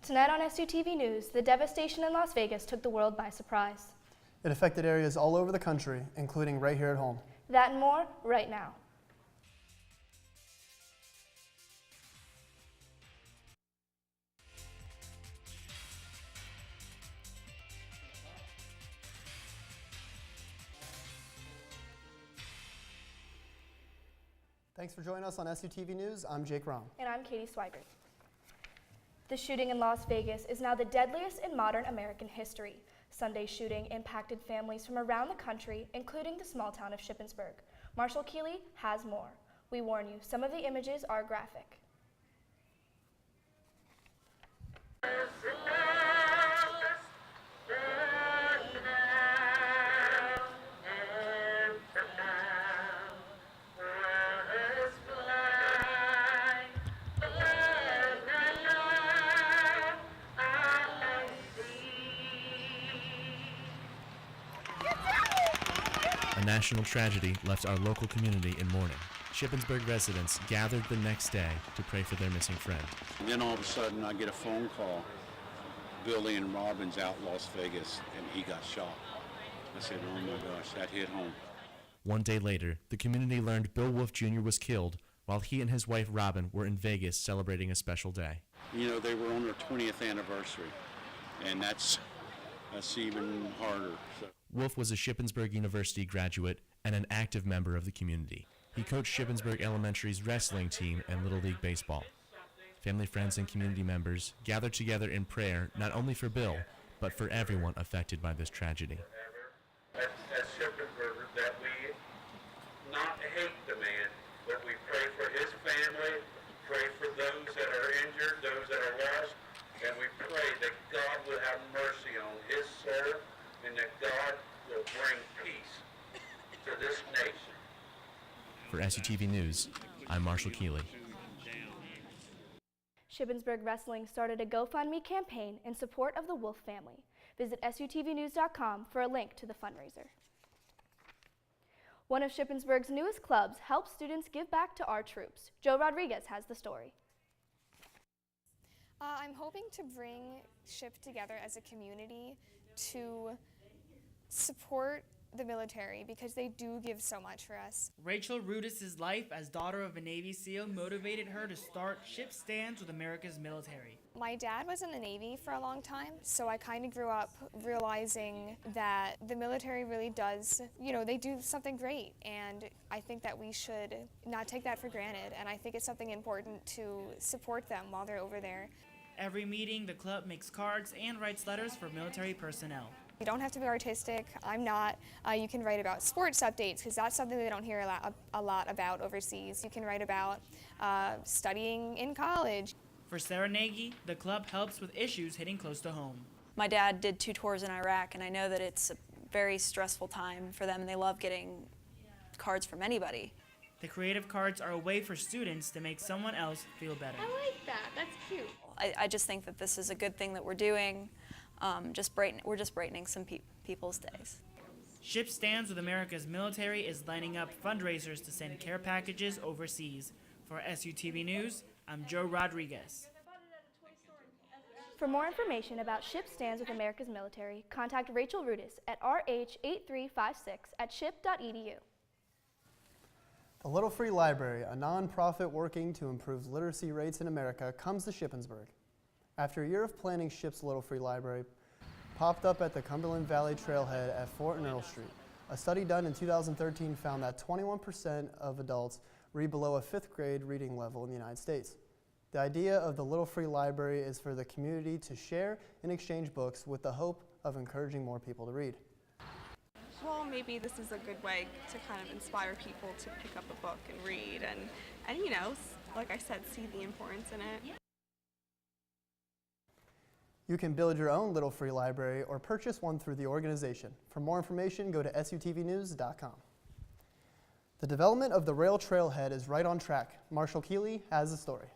Tonight on SUTV News, the devastation in Las Vegas took the world by surprise. It affected areas all over the country, including right here at home. That and more, right now. Thanks for joining us on SUTV News. I'm Jake Rom. And I'm Katie Swigert. The shooting in Las Vegas is now the deadliest in modern American history. Sunday's shooting impacted families from around the country, including the small town of Shippensburg. Marshall Keeley has more. We warn you, some of the images are graphic. A national tragedy left our local community in mourning. Shippensburg residents gathered the next day to pray for their missing friend. And then all of a sudden I get a phone call. Billy and Robin's out in Las Vegas and he got shot. I said, oh my gosh, that hit home. One day later, the community learned Bill Wolfe Jr. was killed while he and his wife Robin were in Vegas celebrating a special day. You know, they were on their 20th anniversary, and that's even harder. So. Wolfe was a Shippensburg University graduate and an active member of the community. He coached Shippensburg Elementary's wrestling team and Little League Baseball. Family, friends, and community members gathered together in prayer not only for Bill, but for everyone affected by this tragedy. As Shippensburgers, that we not hate the man, but we pray for his family, pray for those that are injured, those that are lost, and we pray that God will have mercy on his soul and that God will bring peace to this nation. For SUTV News, I'm Marshall Keeley. Shippensburg Wrestling started a GoFundMe campaign in support of the Wolfe family. Visit SUTVnews.com for a link to the fundraiser. One of Shippensburg's newest clubs helps students give back to our troops. Joe Rodriguez has the story. I'm hoping to bring SHIP together as a community to support the military because they do give so much for us. Rachel Rudis' life as daughter of a Navy SEAL motivated her to start SHIP Stands with America's Military. My dad was in the Navy for a long time, so I kind of grew up realizing that the military really does, they do something great, and I think that we should not take that for granted, and I think it's something important to support them while they're over there. Every meeting, the club makes cards and writes letters for military personnel. You don't have to be artistic. I'm not. You can write about sports updates because that's something they don't hear a lot about overseas. You can write about studying in college. For Sarah Nagy, the club helps with issues hitting close to home. My dad did 2 tours in Iraq, and I know that it's a very stressful time for them, and they love getting cards from anybody. The creative cards are a way for students to make someone else feel better. I like that. That's cute. I just think that this is a good thing that we're doing. We're just brightening some people's days. SHIP Stands with America's Military is lining up fundraisers to send care packages overseas. For SUTV News, I'm Joe Rodriguez. For more information about SHIP Stands with America's Military, contact Rachel Rudis at rh8356@ship.edu. The Little Free Library, a nonprofit working to improve literacy rates in America, comes to Shippensburg. After a year of planning, SHIP's Little Free Library popped up at the Cumberland Valley Trailhead at 4th and Earl Street. A study done in 2013 found that 21% of adults read below a 5th grade reading level in the United States. The idea of the Little Free Library is for the community to share and exchange books with the hope of encouraging more people to read. Well, maybe this is a good way to kind of inspire people to pick up a book and read and like I said, see the importance in it. You can build your own Little Free Library or purchase one through the organization. For more information, go to SUTVnews.com. The development of the rail trailhead is right on track. Marshall Keeley has the story.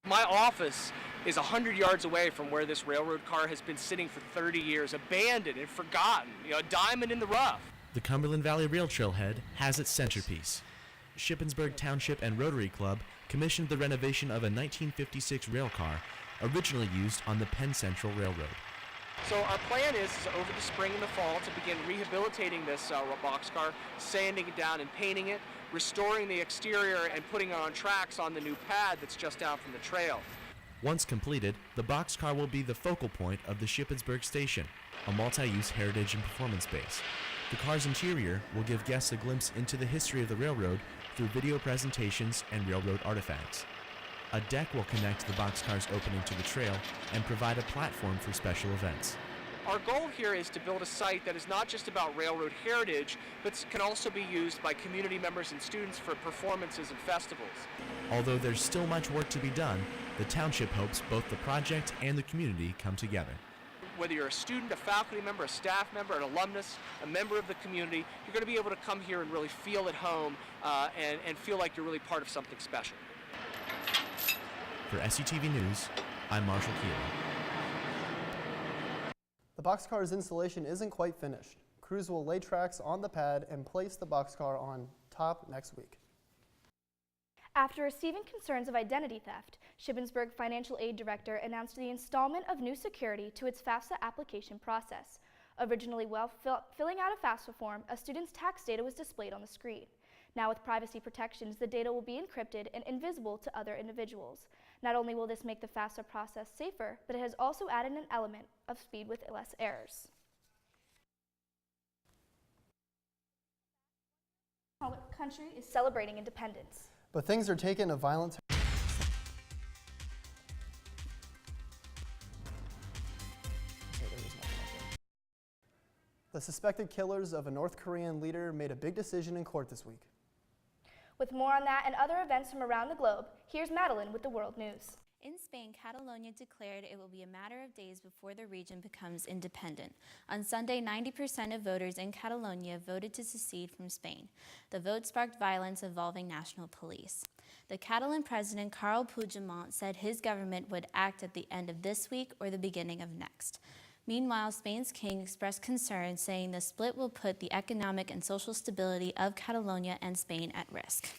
My office is 100 yards away from where this railroad car has been sitting for 30 years, abandoned and forgotten, a diamond in the rough. The Cumberland Valley Rail Trailhead has its centerpiece. Shippensburg Township and Rotary Club commissioned the renovation of a 1956 rail car originally used on the Penn Central Railroad. So our plan is over the spring and the fall to begin rehabilitating this boxcar, sanding it down and painting it, restoring the exterior and putting it on tracks on the new pad that's just down from the trail. Once completed, the boxcar will be the focal point of the Shippensburg station, a multi-use heritage and performance base. The car's interior will give guests a glimpse into the history of the railroad through video presentations and railroad artifacts. A deck will connect the boxcar's opening to the trail and provide a platform for special events. Our goal here is to build a site that is not just about railroad heritage, but can also be used by community members and students for performances and festivals. Although there's still much work to be done, the township hopes both the project and the community come together. Whether you're a student, a faculty member, a staff member, an alumnus, a member of the community, you're going to be able to come here and really feel at home and feel like you're really part of something special. For SUTV News, I'm Marshall Keeler. The boxcar's installation isn't quite finished. Crews will lay tracks on the pad and place the boxcar on top next week. After receiving concerns of identity theft, Shippensburg Financial Aid Director announced the installment of new security to its FAFSA application process. Originally, while filling out a FAFSA form, a student's tax data was displayed on the screen. Now with privacy protections, the data will be encrypted and invisible to other individuals. Not only will this make the FAFSA process safer, but it has also added an element of speed with less errors. Our country is celebrating independence. But things are taking a violent turn. The suspected killers of a North Korean leader made a big decision in court this week. With more on that and other events from around the globe, here's Madeline with the World News. In Spain, Catalonia declared it will be a matter of days before the region becomes independent. On Sunday, 90% of voters in Catalonia voted to secede from Spain. The vote sparked violence involving national police. The Catalan president, Carles Puigdemont, said his government would act at the end of this week or the beginning of next. Meanwhile, Spain's king expressed concern, saying the split will put the economic and social stability of Catalonia and Spain at risk.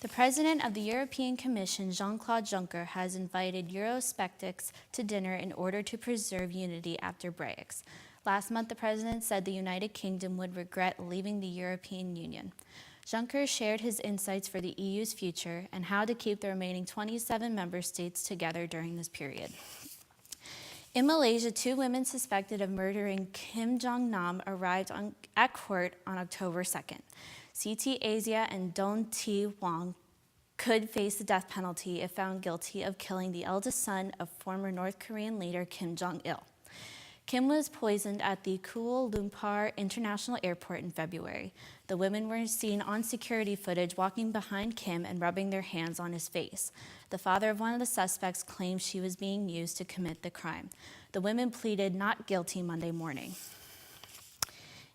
The president of the European Commission, Jean-Claude Juncker, has invited Eurosceptics to dinner in order to preserve unity after Brexit. Last month, the president said the United Kingdom would regret leaving the European Union. Juncker shared his insights for the EU's future and how to keep the remaining 27 member states together during this period. In Malaysia, 2 women suspected of murdering Kim Jong-nam arrived at court on October 2nd. Siti Asia and Don T. Wong could face the death penalty if found guilty of killing the eldest son of former North Korean leader Kim Jong-il. Kim was poisoned at the Kuala Lumpur International Airport in February. The women were seen on security footage walking behind Kim and rubbing their hands on his face. The father of one of the suspects claimed she was being used to commit the crime. The women pleaded not guilty Monday morning.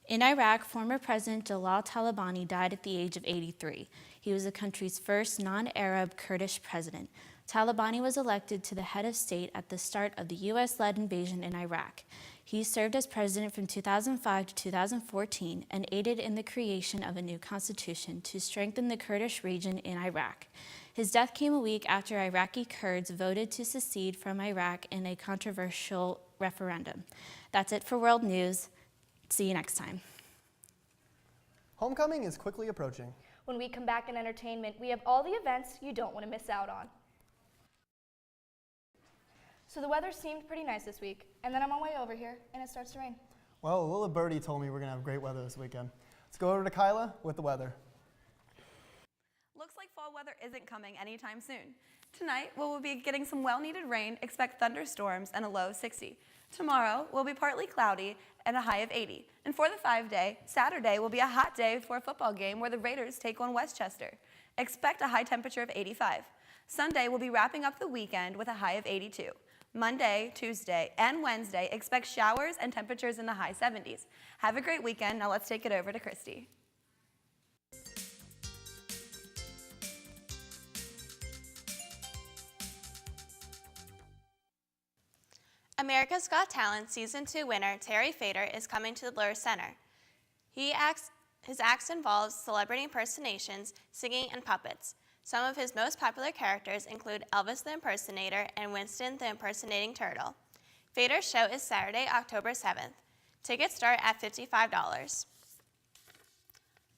In Iraq, former President Jalal Talabani died at the age of 83. He was the country's first non-Arab Kurdish president. Talabani was elected to the head of state at the start of the U.S.-led invasion in Iraq. He served as president from 2005 to 2014 and aided in the creation of a new constitution to strengthen the Kurdish region in Iraq. His death came a week after Iraqi Kurds voted to secede from Iraq in a controversial referendum. That's it for World News. See you next time. Homecoming is quickly approaching. When we come back in entertainment, we have all the events you don't want to miss out on. So the weather seemed pretty nice this week, and then I'm on my way over here, and it starts to rain. Well, Lila Birdie told me we're going to have great weather this weekend. Let's go over to Kyla with the weather. Looks like fall weather isn't coming anytime soon. Tonight, we'll be getting some well-needed rain, expect thunderstorms, and a low of 60. Tomorrow will be partly cloudy and a high of 80. And for the 5-day, Saturday will be a hot day for a football game where the Raiders take on Westchester. Expect a high temperature of 85. Sunday will be wrapping up the weekend with a high of 82. Monday, Tuesday, and Wednesday, expect showers and temperatures in the high 70s. Have a great weekend. Now let's take it over to Christy. America's Got Talent Season 2 winner Terry Fader is coming to the Lure Center. His acts involves celebrity impersonations, singing, and puppets. Some of his most popular characters include Elvis the Impersonator and Winston the Impersonating Turtle. Fader's show is Saturday, October 7th. Tickets start at $55.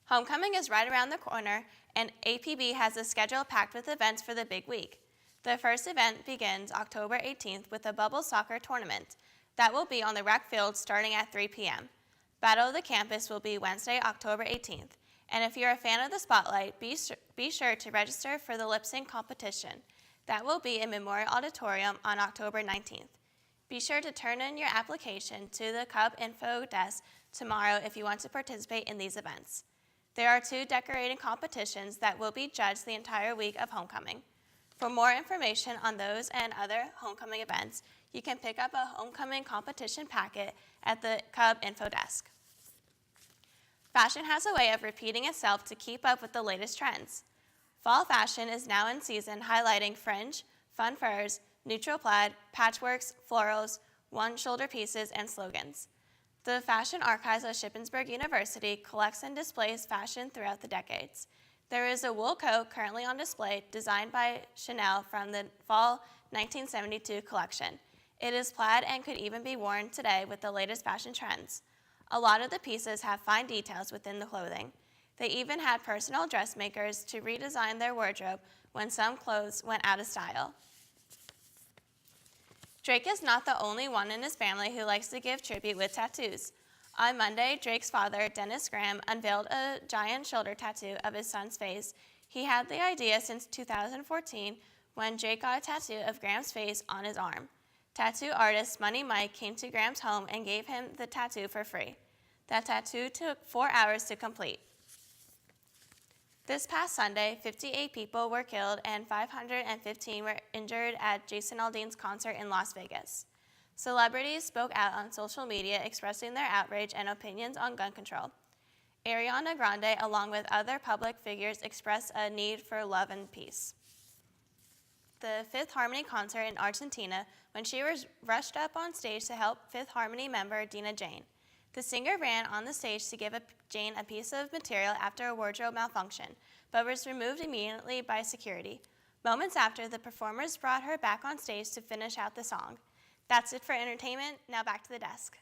Homecoming is right around the corner, and APB has a schedule packed with events for the big week. The first event begins October 18th with a bubble soccer tournament. That will be on the rec field starting at 3 p.m. Battle of the Campus will be Wednesday, October 18th. And if you're a fan of the Spotlight, be sure to register for the lip sync competition. That will be in Memorial Auditorium on October 19th. Be sure to turn in your application to the Cub Info Desk tomorrow if you want to participate in these events. There are 2 decorating competitions that will be judged the entire week of homecoming. For more information on those and other homecoming events, you can pick up a homecoming competition packet at the Cub Info Desk. Fashion has a way of repeating itself to keep up with the latest trends. Fall fashion is now in season, highlighting fringe, fun furs, neutral plaid, patchworks, florals, one-shoulder pieces, and slogans. The Fashion Archives of Shippensburg University collects and displays fashion throughout the decades. There is a wool coat currently on display designed by Chanel from the Fall 1972 collection. It is plaid and could even be worn today with the latest fashion trends. A lot of the pieces have fine details within the clothing. They even had personal dressmakers to redesign their wardrobe when some clothes went out of style. Drake is not the only one in his family who likes to give tribute with tattoos. On Monday, Drake's father, Dennis Graham, unveiled a giant shoulder tattoo of his son's face. He had the idea since 2014 when Drake got a tattoo of Graham's face on his arm. Tattoo artist Money Mike came to Graham's home and gave him the tattoo for free. That tattoo took 4 hours to complete. This past Sunday, 58 people were killed and 515 were injured at Jason Aldean's concert in Las Vegas. Celebrities spoke out on social media expressing their outrage and opinions on gun control. Ariana Grande, along with other public figures, expressed a need for love and peace. The Fifth Harmony concert in Argentina when she was rushed up on stage to help Fifth Harmony member Dina Jane. The singer ran on the stage to give Jane a piece of material after a wardrobe malfunction, but was removed immediately by security. Moments after, the performers brought her back on stage to finish out the song. That's it for entertainment. Now back to the desk.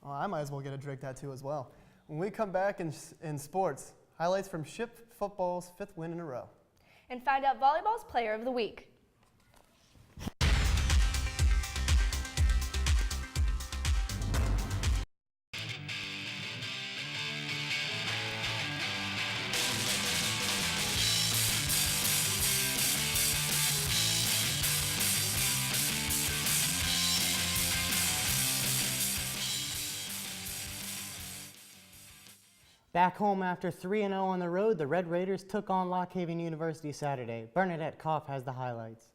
Well, I might as well get a Drake tattoo as well. When we come back in sports, highlights from Ship football's 5th win in a row. And find out volleyball's player of the week. Back home after 3-0 on the road, the Red Raiders took on Lock Haven University Saturday. Bernadette Koff has the highlights.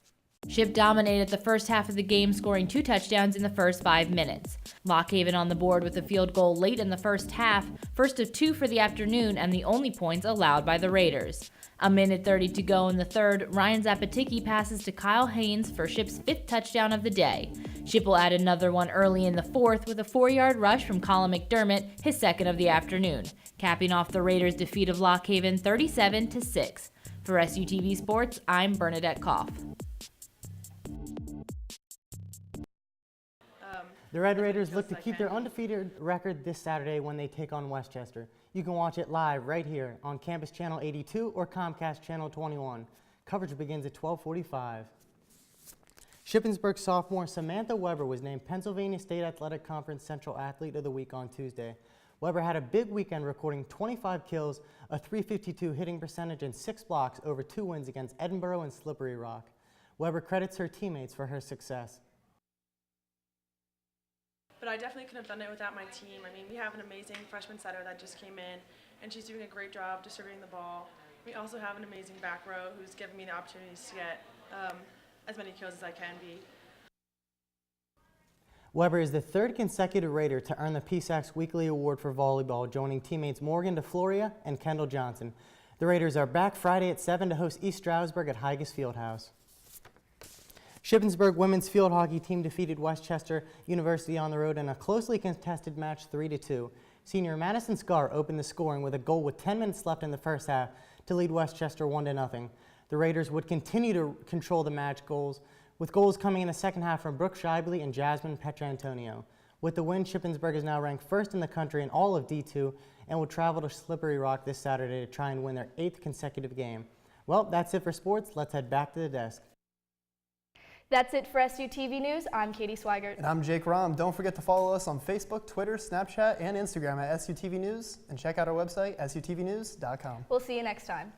Ship dominated the first half of the game, scoring 2 touchdowns in the first 5 minutes. Lock Haven on the board with a field goal late in the first half, first of 2 for the afternoon and the only points allowed by the Raiders. A minute 30 to go in the third, Ryan Zapaticki passes to Kyle Haynes for Ship's 5th touchdown of the day. Ship will add another one early in the fourth with a 4-yard rush from Colin McDermott, his second of the afternoon, capping off the Raiders' defeat of Lock Haven 37-6. For SUTV Sports, I'm Bernadette Koff. The Red Raiders look to keep their undefeated record this Saturday when they take on Westchester. You can watch it live right here on Campus Channel 82 or Comcast Channel 21. Coverage begins at 12:45. Shippensburg sophomore Samantha Weber was named Pennsylvania State Athletic Conference Central Athlete of the Week on Tuesday. Weber had a big weekend, recording 25 kills, a .352 hitting percentage, and 6 blocks over 2 wins against Edinboro and Slippery Rock. Weber credits her teammates for her success. But I definitely couldn't have done it without my team. I mean, we have an amazing freshman setter that just came in, and she's doing a great job distributing the ball. We also have an amazing back row who's given me the opportunities to get as many kills as I can be. Weber is the 3rd consecutive Raider to earn the PSAC's weekly award for volleyball, joining teammates Morgan DeFloria and Kendall Johnson. The Raiders are back Friday at 7 to host East Stroudsburg at Higas Fieldhouse. Shippensburg women's field hockey team defeated Westchester University on the road in a closely contested match 3-2. Senior Madison Scar opened the scoring with a goal with 10 minutes left in the first half to lead Westchester 1-0. The Raiders would continue to control the match goals, with goals coming in the second half from Brooke Scheibele and Jasmine Petrantonio. With the win, Shippensburg is now ranked first in the country in all of D2 and will travel to Slippery Rock this Saturday to try and win their 8th consecutive game. Well, that's it for sports. Let's head back to the desk. That's it for SUTV News. I'm Katie Swigert. And I'm Jake Rom. Don't forget to follow us on Facebook, Twitter, Snapchat, and Instagram at SUTV News, and check out our website, sutvnews.com. We'll see you next time.